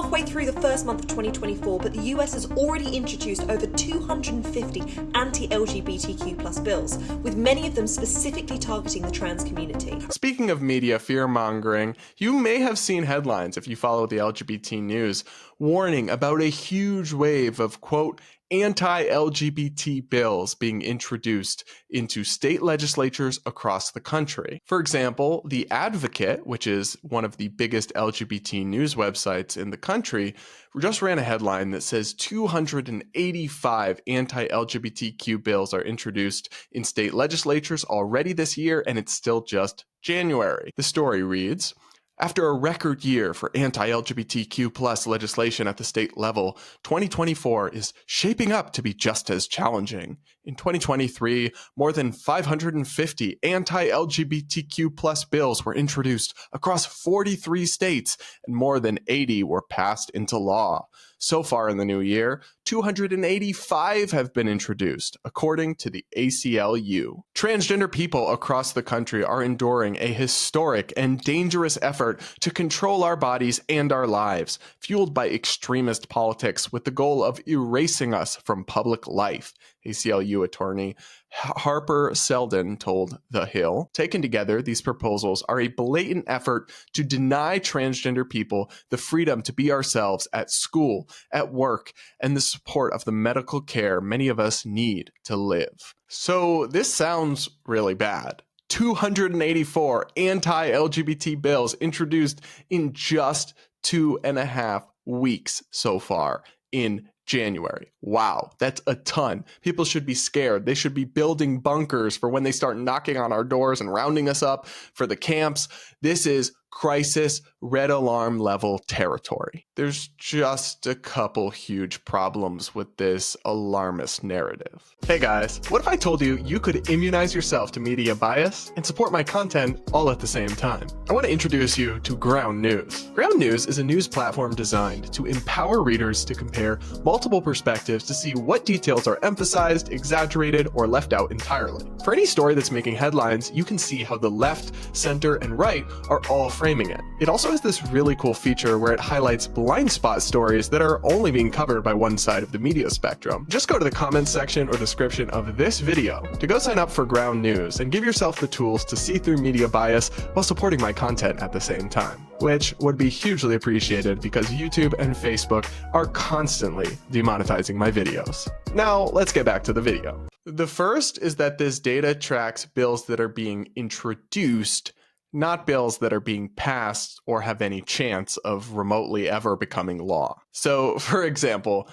halfway through the first month of 2024, but the US has already introduced over 250 anti-LGBTQ+ bills, with many of them specifically targeting the trans community. Speaking of media fear-mongering, you may have seen headlines, if you follow the LGBT news, warning about a huge wave of, quote, anti-LGBT bills being introduced into state legislatures across the country. For example, The Advocate, which is one of the biggest LGBT news websites in the country, just ran a headline that says 285 anti-LGBTQ bills are introduced in state legislatures already this year, and it's still just January. The story reads, after a record year for anti-LGBTQ+ legislation at the state level, 2024 is shaping up to be just as challenging. In 2023, more than 550 anti-LGBTQ+ bills were introduced across 43 states, and more than 80 were passed into law. So far in the new year, 285 have been introduced, according to the ACLU. Transgender people across the country are enduring a historic and dangerous effort to control our bodies and our lives, fueled by extremist politics with the goal of erasing us from public life, ACLU attorney Harper Seldon told The Hill. Taken together, these proposals are a blatant effort to deny transgender people the freedom to be ourselves at school, at work, and the support of the medical care many of us need to live. So this sounds really bad. 284 anti-LGBT bills introduced in just 2.5 weeks so far in January. Wow, that's a ton. People should be scared. They should be building bunkers for when they start knocking on our doors and rounding us up for the camps. This is crisis red alarm level territory. There's just a couple huge problems with this alarmist narrative. Hey guys, what if I told you you could immunize yourself to media bias and support my content all at the same time? I want to introduce you to Ground News. Ground News is a news platform designed to empower readers to compare multiple perspectives to see what details are emphasized, exaggerated, or left out entirely. For any story that's making headlines, you can see how the left, center, and right are all framing it. It also has this really cool feature where it highlights blind spot stories that are only being covered by one side of the media spectrum. Just go to the comments section or description of this video to go sign up for Ground News and give yourself the tools to see through media bias while supporting my content at the same time, which would be hugely appreciated because YouTube and Facebook are constantly demonetizing my videos. Now, let's get back to the video. The first is that this data tracks bills that are being introduced, not bills that are being passed or have any chance of remotely ever becoming law. So, for example,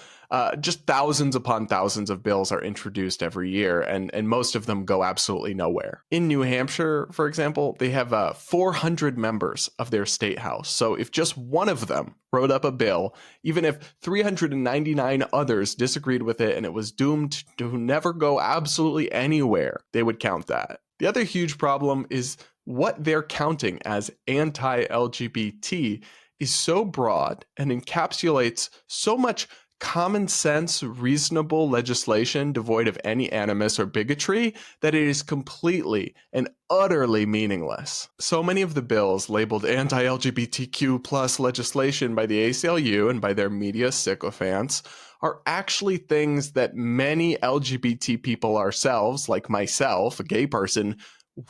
just thousands upon thousands of bills are introduced every year, and most of them go absolutely nowhere. In New Hampshire, for example, they have 400 members of their state house. So if just one of them wrote up a bill, even if 399 others disagreed with it and it was doomed to never go absolutely anywhere, they would count that. The other huge problem is what they're counting as anti-LGBT is so broad and encapsulates so much common sense, reasonable legislation devoid of any animus or bigotry that it is completely and utterly meaningless. So many of the bills labeled anti-LGBTQ+ legislation by the ACLU and by their media sycophants are actually things that many LGBT people ourselves, like myself, a gay person,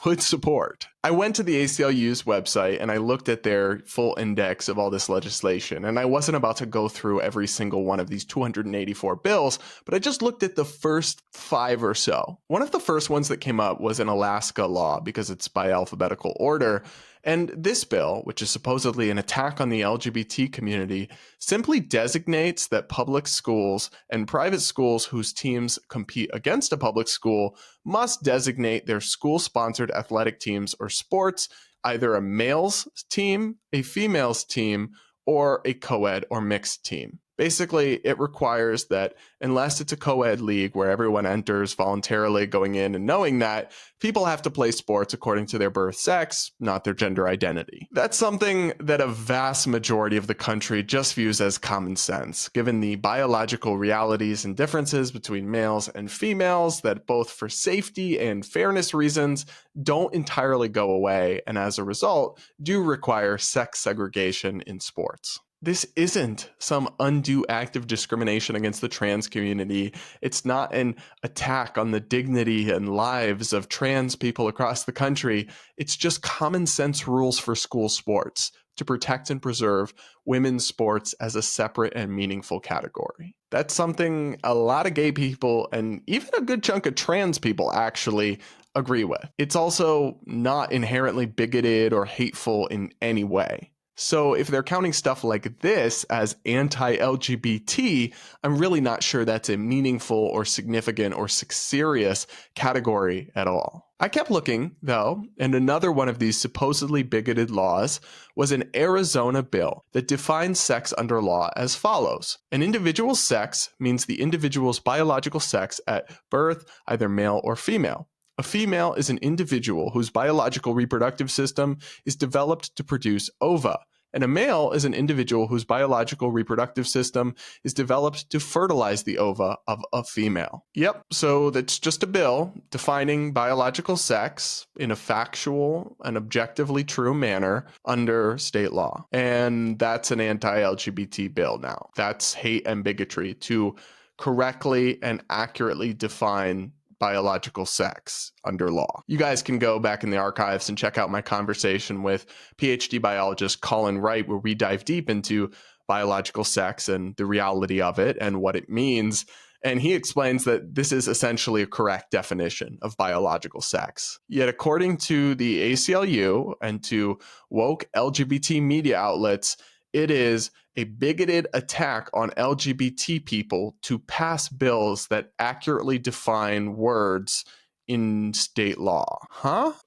would support. I went to the ACLU's website and I looked at their full index of all this legislation, and I wasn't about to go through every single one of these 284 bills, but I just looked at the first 5 or so. One of the first ones that came up was an Alaska law because it's by alphabetical order. And this bill, which is supposedly an attack on the LGBT community, simply designates that public schools and private schools whose teams compete against a public school must designate their school-sponsored athletic teams or sports either a male's team, a female's team, or a co-ed or mixed team. Basically, it requires that unless it's a co-ed league where everyone enters voluntarily going in and knowing that, people have to play sports according to their birth sex, not their gender identity. That's something that a vast majority of the country just views as common sense, given the biological realities and differences between males and females that both for safety and fairness reasons don't entirely go away, and as a result, do require sex segregation in sports. This isn't some undue act of discrimination against the trans community. It's not an attack on the dignity and lives of trans people across the country. It's just common sense rules for school sports to protect and preserve women's sports as a separate and meaningful category. That's something a lot of gay people and even a good chunk of trans people actually agree with. It's also not inherently bigoted or hateful in any way. So if they're counting stuff like this as anti-LGBT, I'm really not sure that's a meaningful or significant or serious category at all. I kept looking, though, and another one of these supposedly bigoted laws was an Arizona bill that defines sex under law as follows. An individual's sex means the individual's biological sex at birth, either male or female. A female is an individual whose biological reproductive system is developed to produce ova, and a male is an individual whose biological reproductive system is developed to fertilize the ova of a female. Yep, so that's just a bill defining biological sex in a factual and objectively true manner under state law. And that's an anti-LGBT bill now. That's hate and bigotry to correctly and accurately define biological sex under law. You guys can go back in the archives and check out my conversation with PhD biologist Colin Wright, where we dive deep into biological sex and the reality of it and what it means. And he explains that this is essentially a correct definition of biological sex. Yet, according to the ACLU and to woke LGBT media outlets, it is a bigoted attack on LGBT people to pass bills that accurately define words in state law.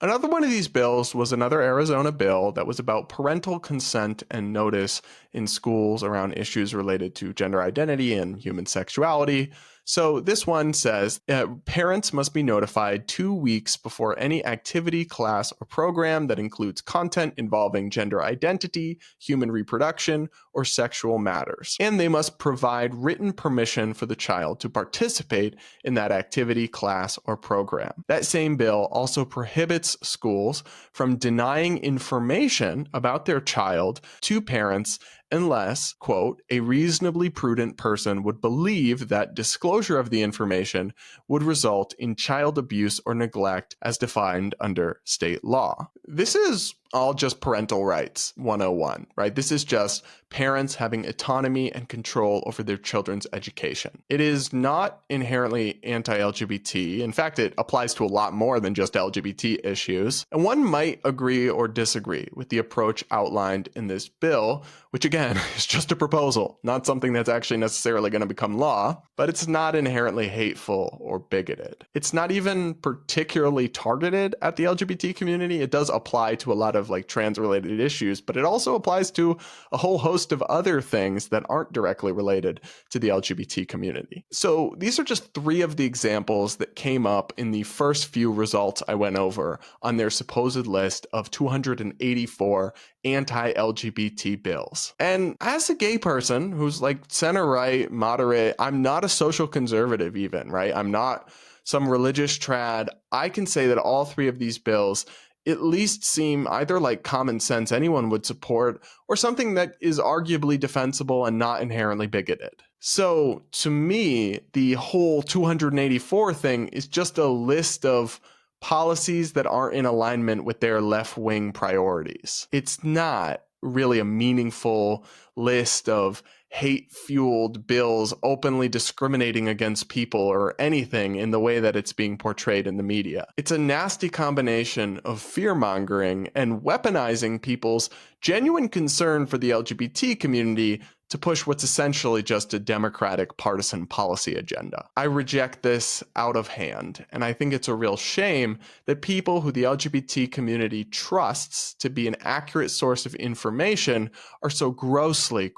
Another one of these bills was another Arizona bill that was about parental consent and notice in schools around issues related to gender identity and human sexuality. So this one says parents must be notified 2 weeks before any activity, class, or program that includes content involving gender identity, human reproduction, or sexual matters. And they must provide written permission for the child to participate in that activity, class, or program. That same bill also prohibits schools from denying information about their child to parents unless, quote, a reasonably prudent person would believe that disclosure of the information would result in child abuse or neglect as defined under state law. This is all just parental rights 101, right? This is just parents having autonomy and control over their children's education. It is not inherently anti-LGBT. In fact, it applies to a lot more than just LGBT issues. And one might agree or disagree with the approach outlined in this bill, which again is just a proposal, not something that's actually necessarily going to become law, but it's not inherently hateful or bigoted. It's not even particularly targeted at the LGBT community. It does apply to a lot of like trans-related issues, but it also applies to a whole host of other things that aren't directly related to the LGBT community. So these are just 3 of the examples that came up in the first few results I went over on their supposed list of 284 anti-LGBT bills. And as a gay person who's like center-right, moderate, I'm not a social conservative even, right? I'm not some religious trad. I can say that all 3 of these bills at least seem either like common sense anyone would support or something that is arguably defensible and not inherently bigoted. So to me, the whole 284 thing is just a list of policies that aren't in alignment with their left-wing priorities. It's not really a meaningful list of hate-fueled bills openly discriminating against people or anything in the way that it's being portrayed in the media. It's a nasty combination of fear-mongering and weaponizing people's genuine concern for the LGBT community to push what's essentially just a Democratic partisan policy agenda. I reject this out of hand, and I think it's a real shame that people who the LGBT community trusts to be an accurate source of information are so grossly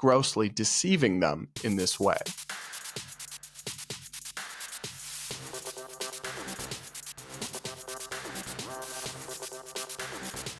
deceiving them in this way.